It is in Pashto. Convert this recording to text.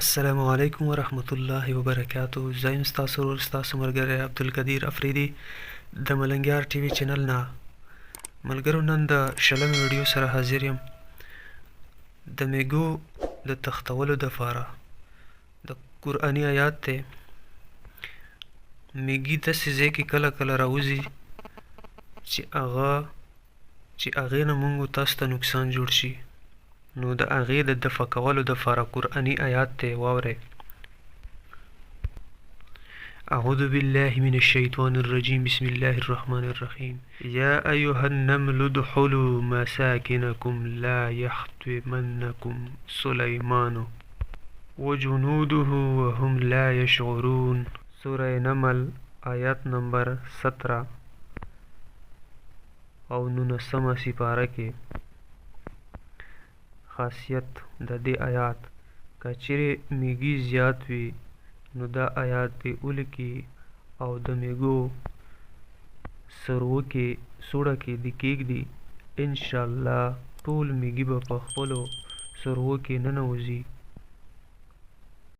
السلام علیکم ورحمت الله وبرکاتو. زه یم ستاسو ورور ستاسو ملګری عبدالقدیر افریدي د ملنګیار ټي وي چینل نه. ملګرو، نن د 20مې ویډیو سره حاضر یم. د میږو د تختولو دپاره د قرآني آیات دی. میږي داسې ځای کې کله کله راوځي چې هغې نه موږ تاسو ته نقصان جوړ شي، نو د هغې د دفع کولو دپاره قرآني آیات دی، واورئ. أعوذ بالله من الشيطان الرجيم. بسم الله الرحمن الرحيم. يا أيها النمل ادخلوا مساكنكم لا يحطمنكم سليمان وجنوده وهم لا يشعرون. سورة نمل آیات نمبر 17 او 19 سپاره کې خاصیت د دې آیات: که چیرې میږي زیات وي نو دا آیات پې ولیکي او د میږو سروو کې سوړه کې دې کېږدي، انشاءالله ټول میږي به په خپلو سروو کې ننوځي